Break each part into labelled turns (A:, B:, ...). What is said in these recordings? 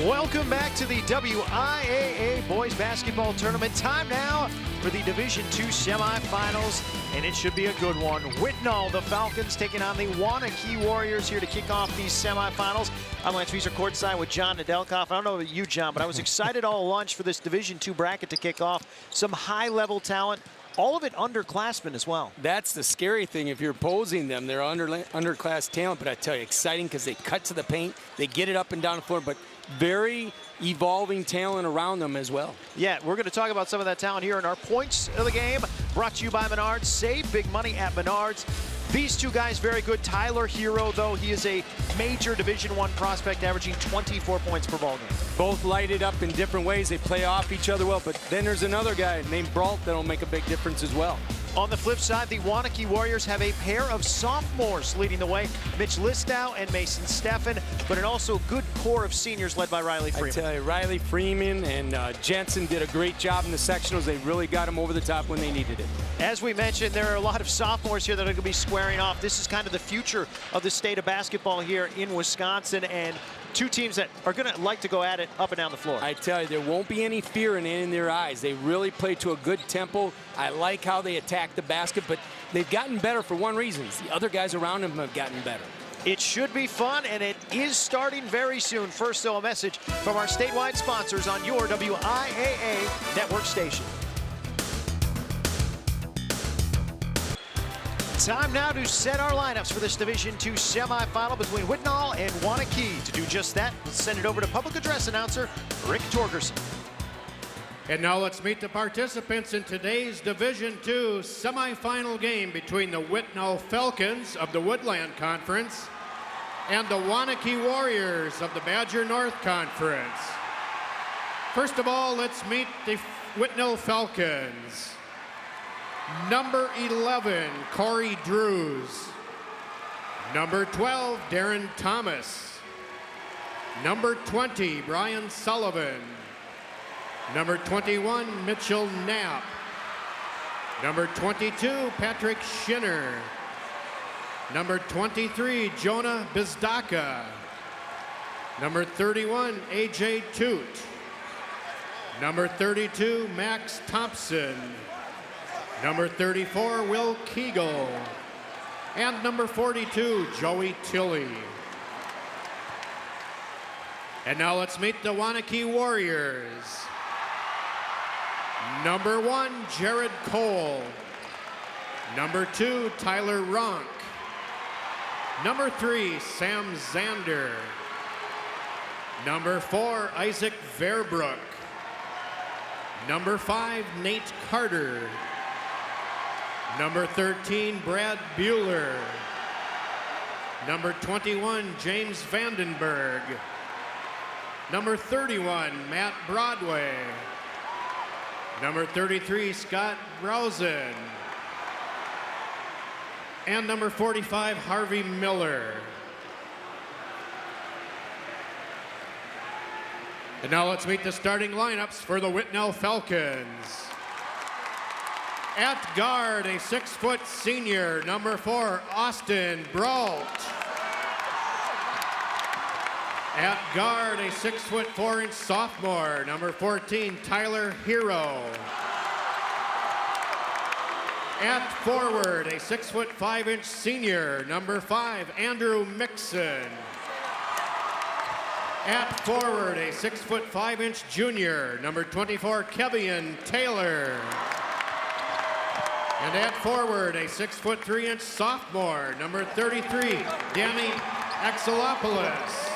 A: Welcome back to the WIAA Boys Basketball Tournament. Time now for the Division II semifinals, and it should be a good one. Whitnall, the Falcons, taking on the Waunakee Warriors here to kick off these semifinals. I'm Lance Weiser, courtside with John Nedelkoff. I don't know about you, John, but I was excited all lunch for this Division II bracket to kick off. Some high-level talent. All of it underclassmen as well.
B: That's the scary thing. If you're opposing them, they're underclass talent, but I tell you, exciting because they cut to the paint, they get it up and down the floor, but very evolving talent around them as well.
A: Yeah, we're going to talk about some of that talent here in our points of the game. Brought to you by Menards. Save big money at Menards. These two guys very good. Tyler Hero, though, he is a major Division I prospect, averaging 24 points per ball game.
B: Both lighted up in different ways. They play off each other well, but then there's another guy named Brault that'll make a big difference as well.
A: On the flip side, the Waunakee Warriors have a pair of sophomores leading the way, Mitch Listow and Mason Steffen, but an also good core of seniors led by Riley Freeman.
B: I tell you, Riley Freeman and Jensen did a great job in the sectionals. They really got him over the top when they needed it.
A: As we mentioned, there are a lot of sophomores here that are going to be squaring off. This is kind of the future of the state of basketball here in Wisconsin, and two teams that are going to like to go at it up and down the floor.
B: I tell you, there won't be any fear in their eyes. They really play to a good tempo. I like how they attack the basket, but they've gotten better for one reason. The other guys around them have gotten better.
A: It should be fun, and it is starting very soon. First, though, a message from our statewide sponsors on your WIAA network station. Time now to set our lineups for this Division II semifinal between Whitnall and Waunakee. To do just that, let's send it over to public address announcer Rick Torgerson.
C: And now let's meet the participants in today's Division II semifinal game between the Whitnall Falcons of the Woodland Conference and the Waunakee Warriors of the Badger North Conference. First of all, let's meet the Whitnall Falcons. Number 11, Corey Drews. Number 12, Darren Thomas. Number 20, Brian Sullivan. Number 21, Mitchell Knapp. Number 22, Patrick Schinner. Number 23, Jonah Bizdaka. Number 31, AJ Toot. Number 32, Max Thompson. Number 34, Will Kegel. And number 42, Joey Tilley. And now let's meet the Waunakee Warriors. Number 1, Jared Cole. Number 2, Tyler Ronk. Number 3, Sam Zander. Number 4, Isaac Verbrook. Number 5, Nate Carter. Number 13, Brad Bueller. Number 21, James Vandenberg. Number 31, Matt Broadway. Number 33, Scott Brausen. And number 45, Harvey Miller. And now let's meet the starting lineups for the Whitnall Falcons. At guard, a 6-foot senior, number 4, Austin Brault. At guard, a 6-foot 4-inch sophomore, number 14, Tyler Hero. At forward, a 6-foot 5-inch senior, number 5, Andrew Mixon. At forward, a 6-foot 5-inch junior, number 24, Kevian Taylor. And at forward, a 6-foot 3-inch sophomore, number 33, Danny Axelopoulos.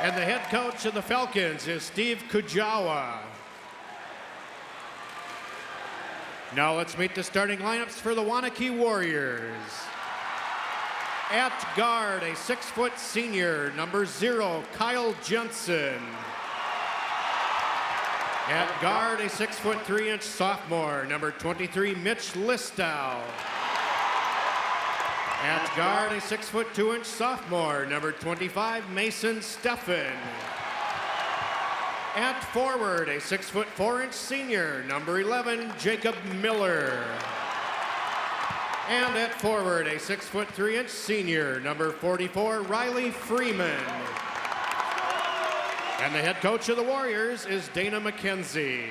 C: And the head coach of the Falcons is Steve Kujawa. Now let's meet the starting lineups for the Waunakee Warriors. At guard, a 6-foot senior, number 0, Kyle Jensen. At guard, a 6-foot 3-inch sophomore, number 23, Mitch Listow. At guard, a 6-foot 2-inch sophomore, number 25, Mason Steffen. At forward, a 6-foot 4-inch senior, number 11, Jacob Miller. And at forward, a 6-foot 3-inch senior, number 44, Riley Freeman. And the head coach of the Warriors is Dana McKenzie.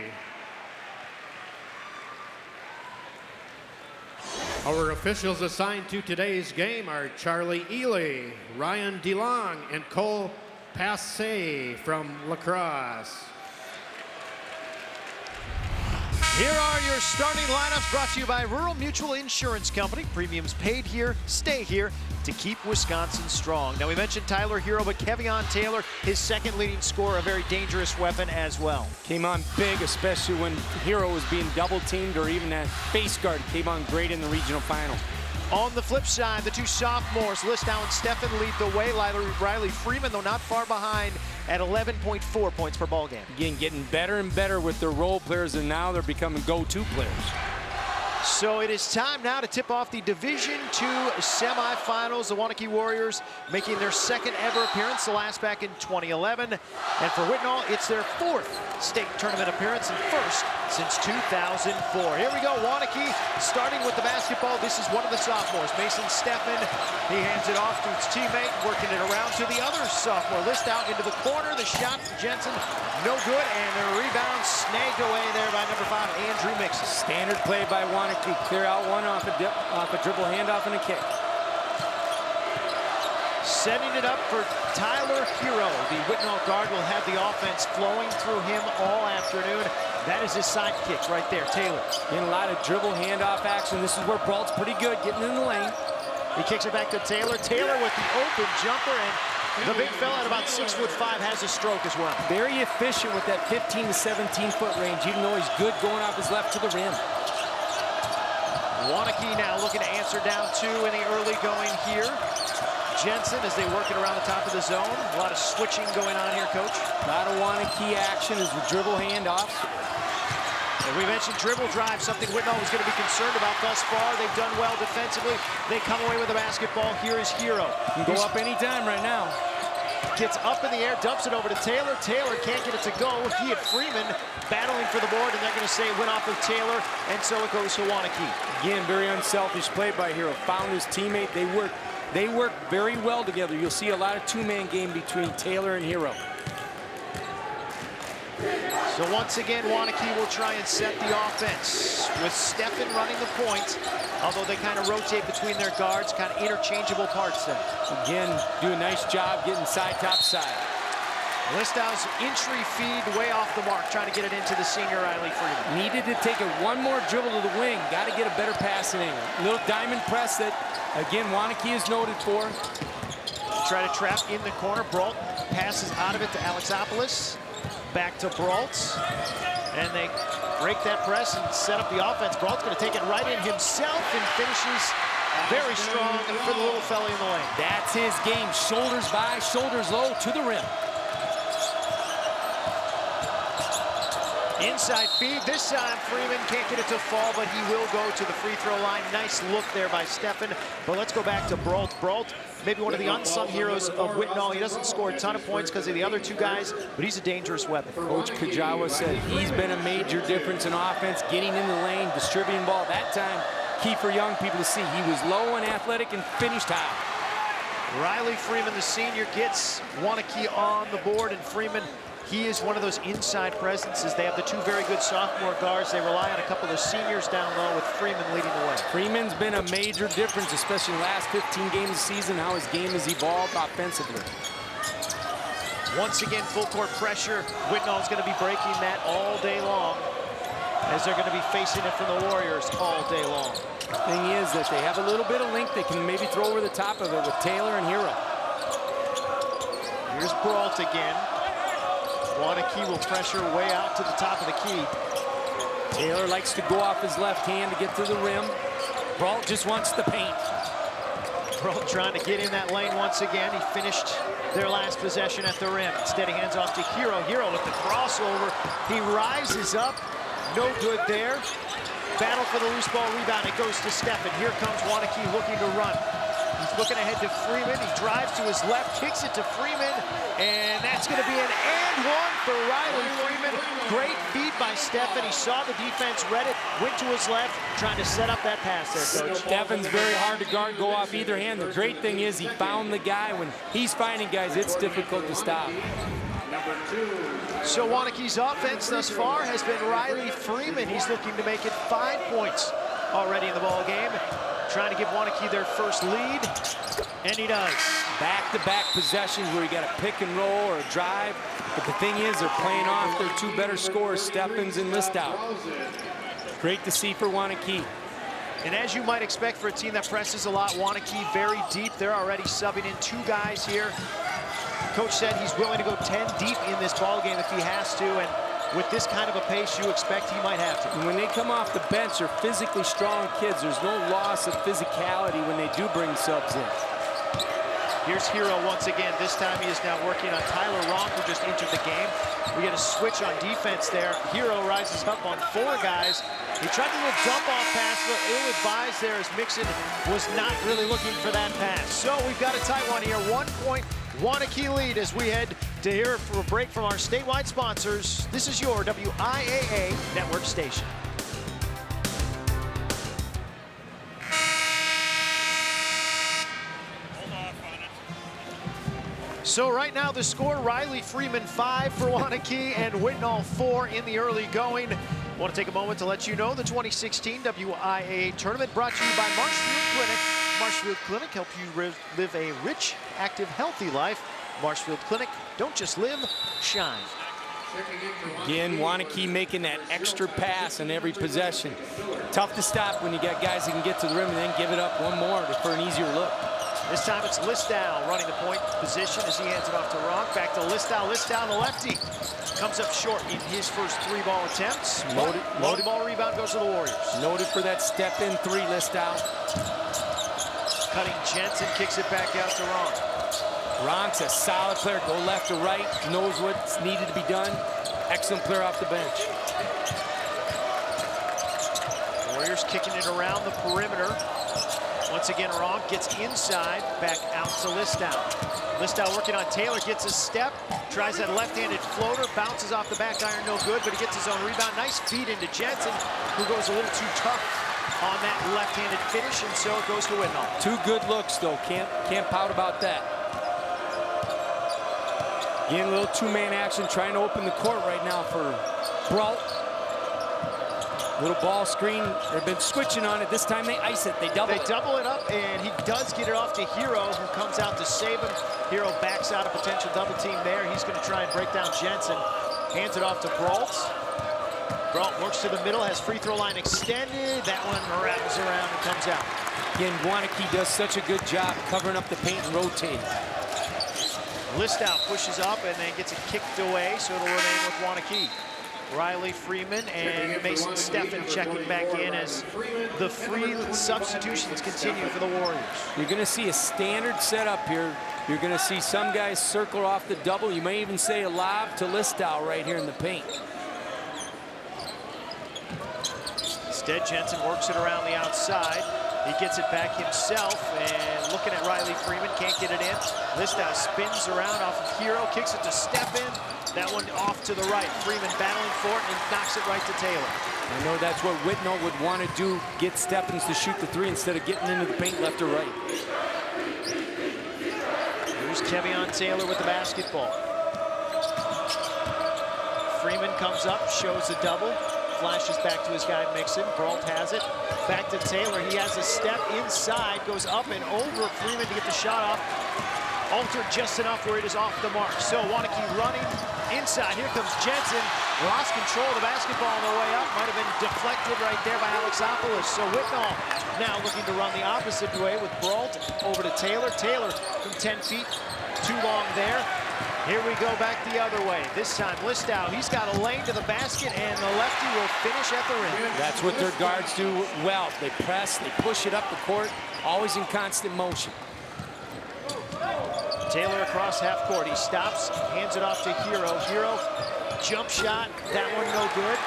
C: Our officials assigned to today's game are Charlie Ely, Ryan DeLong, and Cole Passe from lacrosse.
A: Here are your starting lineups brought to you by Rural Mutual Insurance Company. Premiums paid here, stay here to keep Wisconsin strong. Now, we mentioned Tyler Hero, but Kevion Taylor, his second leading scorer, a very dangerous weapon as well.
B: Came on big, especially when Hero was being double teamed or even at face guard. Came on great in the regional final.
A: On the flip side, the two sophomores, Listau and Steffen, lead the way. Riley Freeman, though, not far behind at 11.4 points per ball game.
B: Again, getting better and better with their role players, and now they're becoming go-to players.
A: So it is time now to tip off the Division II semifinals. The Waunakee Warriors making their second ever appearance, the last back in 2011. And for Whitnall, it's their fourth state tournament appearance and first since 2004. Here we go, Waunakee, starting with the basketball. This is one of the sophomores, Mason Steffen. He hands it off to his teammate, working it around to the other sophomore. List out into the corner, the shot from Jensen, no good, and the rebound snagged away there by number 5, Andrew Mixon.
B: Standard play by Waunakee. Clear out one off a dribble handoff and a kick.
A: Setting it up for Tyler Hero. The Whitnall guard will have the offense flowing through him all afternoon. That is his sidekick right there, Taylor.
B: Getting a lot of dribble handoff action. This is where Brault's pretty good, getting in the lane.
A: He kicks it back to Taylor. Taylor with the open jumper, and the big fella at about 6'5" has a stroke as well.
B: Very efficient with that 15 to 17-foot range, even though he's good going off his left to the rim.
A: Waunakee now looking to answer down 2 in the early going here. Jensen as they work it around the top of the zone. A lot of switching going on here, Coach.
B: A lot of Waunakee action as the dribble handoffs.
A: And we mentioned dribble drive, something Whitnall was going to be concerned about thus far. They've done well defensively. They come away with the basketball. Here is Hero.
B: Can go up anytime right now.
A: Gets up in the air, dumps it over to Taylor. Taylor can't get it to go. He and Freeman battling for the board, and they're going to say it went off of Taylor, and so it goes to Waunakee.
B: Again, very unselfish play by Hero. Found his teammate. They work very well together. You'll see a lot of two-man game between Taylor and Hero.
A: So once again, Waunakee will try and set the offense with Steffen running the point, although they kind of rotate between their guards, kind of interchangeable parts there.
B: Again, do a nice job getting side, top side.
A: Listau's entry feed way off the mark, trying to get it into the senior Riley Freeman.
B: Needed to take it one more dribble to the wing. Got to get a better passing angle. Little diamond press that, again, Waunakee is noted for.
A: Try to trap in the corner. Brault passes out of it to Alexopoulos. Back to Brault, and they break that press and set up the offense. Brault's going to take it right in himself and finishes very strong for the little fella in the lane.
B: That's his game. Shoulders by, shoulders low to the rim.
A: Inside feed. This time Freeman can't get it to fall, but he will go to the free throw line. Nice look there by Steffen. But let's go back to Brault. Brault, maybe one of the unsung heroes of Whitnall. He doesn't score a ton of points because of the other two guys, but he's a dangerous weapon.
B: Coach Kujawa said he's been a major difference in offense, getting in the lane, distributing ball. That time, key for young people to see. He was low and athletic and finished high.
A: Riley Freeman, the senior, gets Waunakee on the board, and Freeman, he is one of those inside presences. They have the two very good sophomore guards. They rely on a couple of seniors down low with Freeman leading the way.
B: Freeman's been a major difference, especially in the last 15 games of the season, how his game has evolved offensively.
A: Once again, full court pressure. Whitnall's going to be breaking that all day long, as they're going to be facing it from the Warriors all day long.
B: The thing is that they have a little bit of length. They can maybe throw over the top of it with Taylor and Hero.
A: Here's Brault again. Waunakee will pressure way out to the top of the key.
B: Taylor likes to go off his left hand to get to the rim. Brault just wants the paint.
A: Brault trying to get in that lane once again. He finished their last possession at the rim. Instead, he hands off to Hero. Hero with the crossover. He rises up. No good there. Battle for the loose ball rebound. It goes to Steffen. Here comes Waunakee looking to run. He's looking ahead to Freeman. He drives to his left, kicks it to Freeman, and that's going to be an and one for Riley Freeman. Great feed by Steffen. He saw the defense, read it, went to his left, trying to set up that pass there, Coach.
B: Steffen's very hard to guard, go off either hand. The great thing is he found the guy. When he's finding guys, it's difficult to stop.
A: So Waunakee's offense thus far has been Riley Freeman. He's looking to make it 5 points already in the ball game. Trying to give Waunakee their first lead, and he does.
B: Back-to-back possessions where you got a pick and roll or a drive. But the thing is, they're playing off their 2 better scorers, Stephens and Listow. Great to see for Waunakee.
A: And as you might expect for a team that presses a lot, Waunakee very deep. They're already subbing in 2 guys here. Coach said he's willing to go 10 deep in this ball game if he has to, and with this kind of a pace, you expect he might have to.
B: And when they come off the bench, they're physically strong kids. There's no loss of physicality when they do bring subs in.
A: Here's Hero once again. This time he is now working on Tyler Ronk, who just entered the game. We get a switch on defense there. Hero rises up on 4 guys. He tried to do a dump-off pass, but ill-advised there as Mixon was not really looking for that pass. So we've got a tight one here. 1 point Waunakee lead as we head to hear for a break from our statewide sponsors. This is your WIAA network station. So right now the score, Riley Freeman 5 for Waunakee and Whitnall 4 in the early going. I want to take a moment to let you know the 2016 WIAA tournament brought to you by Marshfield Clinic. Marshfield Clinic help you live a rich, active, healthy life. Marshfield Clinic, don't just live, shine.
B: Again, Waunakee making that extra pass in every possession. Tough to stop when you got guys that can get to the rim and then give it up one more for an easier look.
A: This time it's Listow running the point position as he hands it off to Ronk. Back to Listow. Listow, the lefty, comes up short in his first 3-ball attempts. Loaded ball rebound goes to the Warriors.
B: Noted for that step-in 3, Listow.
A: Cutting Jensen, kicks it back out to Ronk.
B: Ronk's a solid player. Go left to right, knows what's needed to be done. Excellent player off the bench.
A: Warriors kicking it around the perimeter. Once again, Ronk gets inside, back out to Listow. Listow working on Taylor, gets a step, tries that left-handed floater, bounces off the back iron, no good, but he gets his own rebound. Nice feed into Jensen, who goes a little too tough on that left-handed finish, and so it goes to Whitnall.
B: 2 good looks, though. Can't pout about that. Again, a little 2-man action, trying to open the court right now for Brault. Little ball screen. They've been switching on it. This time they ice it. They double
A: it up, and he does get it off to Hero, who comes out to save him. Hero backs out a potential double team there. He's going to try and break down Jensen. Hands it off to Brault. Brault works to the middle, has free throw line extended. That one rattles around and comes out.
B: Again, Waunakee does such a good job covering up the paint and rotating.
A: Listow pushes up and then gets it kicked away, so it'll remain with Waunakee. Riley Freeman and Mason Steffen checking back in as the free substitutions continue for the Warriors.
B: You're going to see a standard setup here. You're going to see some guys circle off the double. You may even say a lob to Listow right here in the paint.
A: Instead, Jensen works it around the outside. He gets it back himself, and looking at Riley Freeman, can't get it in. Listow spins around off of Hero, kicks it to Steffen. That one off to the right. Freeman battling for it and knocks it right to Taylor.
B: I know that's what Whitnall would want to do, get Steffens to shoot the 3 instead of getting into the paint left or right.
A: Here's Kevion Taylor with the basketball. Freeman comes up, shows the double, flashes back to his guy Mixon. Brault has it. Back to Taylor. He has a step inside, goes up and over Freeman to get the shot off. Altered just enough where it is off the mark. So Waunakee running inside. Here comes Jensen. Lost control of the basketball on the way up. Might have been deflected right there by Alexopoulos. So Whitnall now looking to run the opposite way with Brault over to Taylor. Taylor from 10 feet. Too long there. Here we go back the other way. This time Listow, he's got a lane to the basket, and the lefty will finish at the rim.
B: That's what their guards do well. They press, they push it up the court, always in constant motion.
A: Taylor across half court. He stops, hands it off to Hero. Hero, jump shot. That one no good.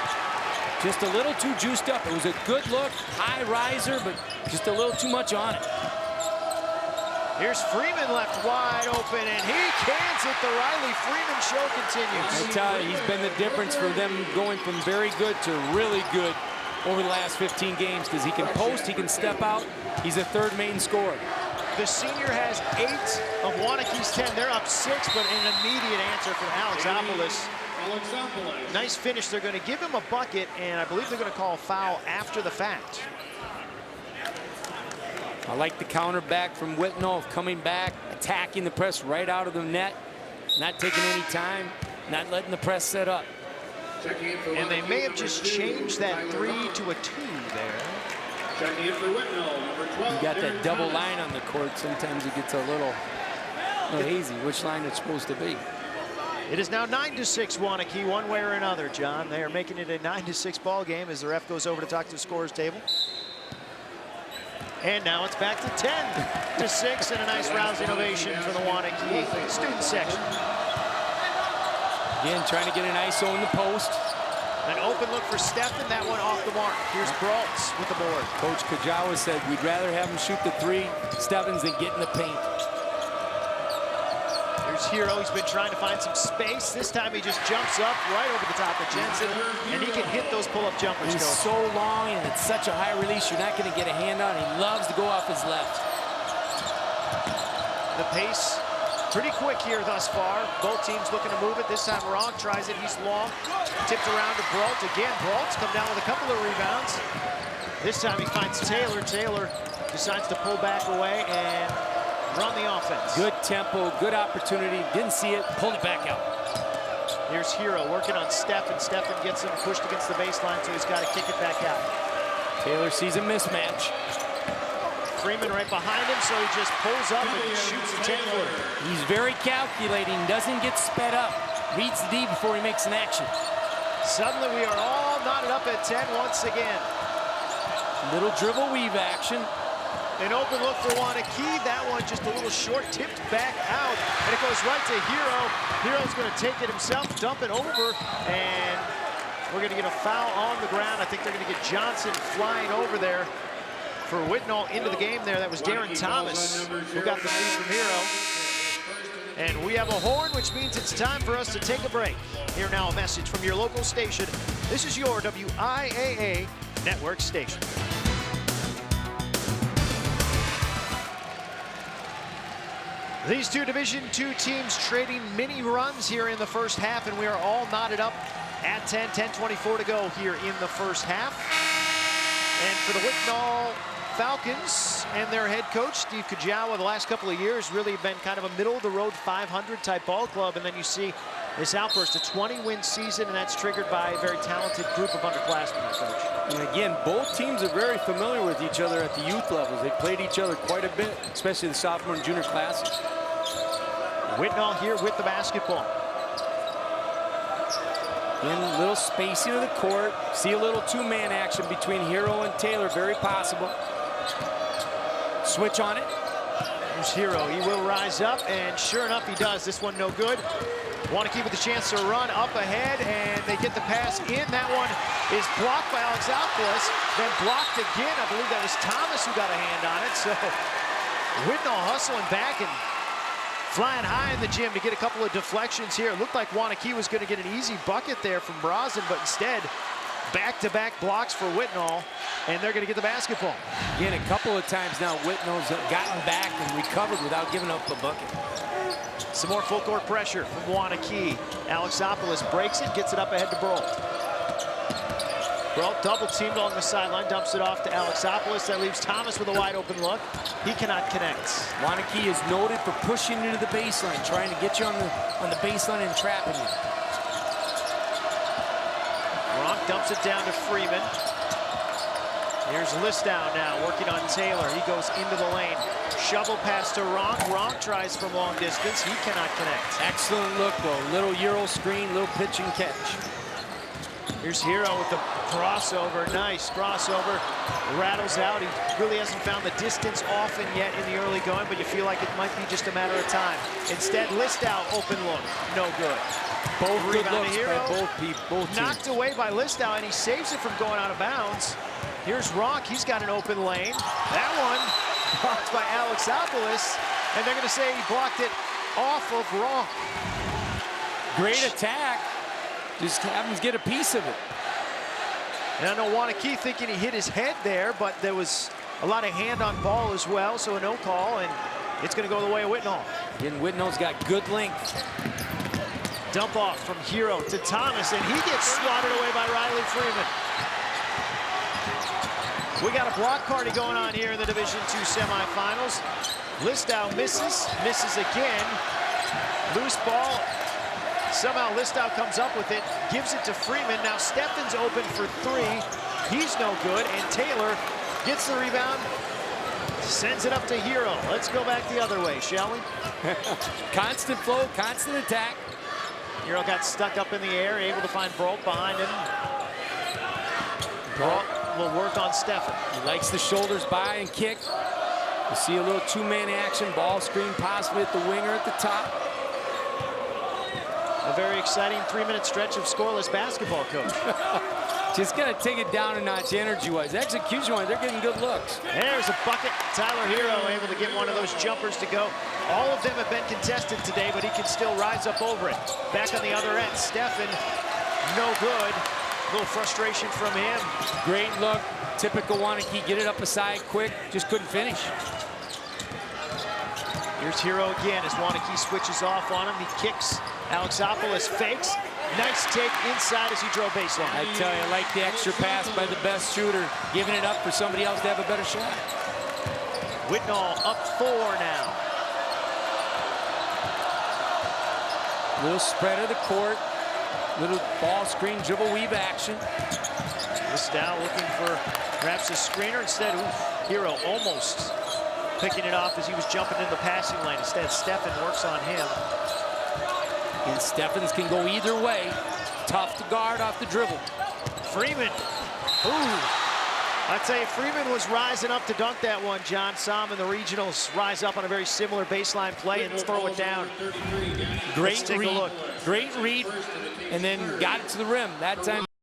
B: Just a little too juiced up. It was a good look, high riser, but just a little too much on it.
A: Here's Freeman left wide open, and he cans it. The Riley Freeman show continues.
B: I tell you, he's been the difference for them going from very good to really good over the last 15 games because he can post, he can step out. He's a 3rd main scorer.
A: The senior has 8 of Waunakee's 10. They're up 6, but an immediate answer from Alexopoulos. Nice finish. They're going to give him a bucket, and I believe they're going to call a foul after the fact.
B: I like the counter back from Whitnall, coming back, attacking the press right out of the net, not taking any time, not letting the press set up.
A: And they may have just changed that 3 to a 2 there.
B: You got that double line on the court. Sometimes it gets a little hazy which line it's supposed to be.
A: It is now 9-6 Waunakee, one way or another, John. They are making it a 9-6 ball game as the ref goes over to talk to the scorer's table. And now it's back to 10-6 and a nice rousing ovation for the Waunakee student section.
B: Again, trying to get an ISO in the post.
A: An open look for Stefan, that one off the mark. Here's Braultz with the board.
B: Coach Kujawa said we'd rather have him shoot the 3, Stevens, than get in the paint.
A: Here's Hero, he's been trying to find some space. This time he just jumps up right over the top of Jensen, and he can hit those pull-up jumpers.
B: He's so long, and it's such a high release, you're not gonna get a hand on. He loves to go off his left.
A: The pace pretty quick here thus far. Both teams looking to move it. This time Ronk tries it, he's long. Tipped around to Brault. Again, Brault's come down with a couple of rebounds. This time he finds Taylor. Taylor decides to pull back away and run the offense.
B: Good tempo, good opportunity. Didn't see it, pulled it back out.
A: Here's Hero working on Stefan. Stefan gets him pushed against the baseline, so he's got to kick it back out.
B: Taylor sees a mismatch.
A: Freeman right behind him, so he just pulls up and shoots a 10-footer.
B: He's very calculating, doesn't get sped up. Reads the D before he makes an action.
A: Suddenly we are all knotted up at 10 once again.
B: Little dribble weave action.
A: An open look for Waunakee. That one just a little short, tipped back out, and it goes right to Hero. Hero's going to take it himself, dump it over, and we're going to get a foul on the ground. I think they're going to get Johnson flying over there for Whitnall into the game there. That was Darren Thomas who got the feed from Hero. And we have a horn, which means it's time for us to take a break. Here now a message from your local station. This is your WIAA network station. These two Division II teams trading mini runs here in the first half, and we are all knotted up at 10:24 to go here in the first half. And for the Whitnall Falcons and their head coach, Steve Kujawa, the last couple of years really been kind of a middle-of-the-road 500 type ball club, and then you see this outburst, a 20-win season, and that's triggered by a very talented group of underclassmen, Coach.
B: And again, both teams are very familiar with each other at the youth levels. They played each other quite a bit, especially the sophomore and junior classes.
A: Whitnall here with the basketball.
B: Again, a little spacing of the court. See a little two-man action between Hero and Taylor, very possible. Switch on it.
A: Here's Hero, he will rise up, and sure enough, he does. This one no good. Waunakee with a chance to run up ahead, and they get the pass in. That one is blocked by Alexopoulos, then blocked again. I believe that was Thomas who got a hand on it. So Whitnall hustling back and flying high in the gym to get a couple of deflections here. It looked like Waunakee was going to get an easy bucket there from Brosnan, but instead, back-to-back blocks for Whitnall, and they're going to get the basketball.
B: Again, a couple of times now, Whitnall's gotten back and recovered without giving up a bucket.
A: Some more full court pressure from Waunakee. Alexopoulos breaks it, gets it up ahead to Brault. Brault double teamed along the sideline, dumps it off to Alexopoulos. That leaves Thomas with a wide open look. He cannot connect.
B: Waunakee is noted for pushing into the baseline, trying to get you on the baseline and trapping you.
A: Ronk dumps it down to Freeman. Here's Listow now working on Taylor. He goes into the lane. Shovel pass to Ronk. Ronk tries from long distance. He cannot connect.
B: Excellent look, though. Little Euro screen, little pitch and catch.
A: Here's Hero with the crossover. Nice crossover. Rattles out. He really hasn't found the distance often yet in the early going, but you feel like it might be just a matter of time. Instead, Listow, open look. No good.
B: Both good
A: Rebound
B: looks
A: to Hero.
B: by both teams.
A: Knocked away by Listow, and he saves it from going out of bounds. Here's Ronk. He's got an open lane. That one blocked by Alexopoulos, and they're going to say he blocked it off of Ronk.
B: Great attack. Just happens to get a piece of it.
A: And I know Waunakee thinking he hit his head there, but there was A lot of hand on ball as well, so a no call, and it's going to go the way of Whitnall.
B: Again, Whitnall's got good length.
A: Dump off from Hero to Thomas, and he gets swatted away by Riley Freeman. We got a block party going on here in the Division II semifinals. Listau misses again. Loose ball. Somehow Listau comes up with it, gives it to Freeman. Now Steffen's open for three. He's no good, and Taylor gets the rebound, sends it up to Hero. Let's go back the other way, shall we?
B: Constant flow, constant attack.
A: Hero got stuck up in the air, able to find Brault behind him. Brault will work on Steffen.
B: He likes the shoulders by and kick. You see a little two-man action, ball screen possibly at the winger at the top.
A: A very exciting 3-minute stretch of scoreless basketball, Coach.
B: Just got to take it down a notch energy-wise. Execution-wise, they're getting good looks.
A: There's a bucket. Tyler Hero able to get one of those jumpers to go. All of them have been contested today, but he can still rise up over it. Back on the other end, Steffen, no good. A little frustration from him.
B: Great look. Typical Waunakee. Get it up aside quick. Just couldn't finish.
A: Here's Hero again as Waunakee switches off on him. He kicks. Alexopoulos fakes. Nice take inside as he drove baseline.
B: I tell you, I like the extra pass by the best shooter, giving it up for somebody else to have a better shot.
A: Whitnall up 4 now.
B: Little spread of the court, little ball screen, dribble weave action.
A: Listau looking for perhaps a screener. Instead, Hero almost picking it off as he was jumping in the passing lane. Instead, Steffen works on him.
B: And Steffens can go either way. Tough to guard off the dribble.
A: Freeman. Ooh. I'd say Freeman was rising up to dunk that one, John. Some in the regionals rise up on a very similar baseline play and throw it down.
B: Great read. Great read. And then got it to the rim. That time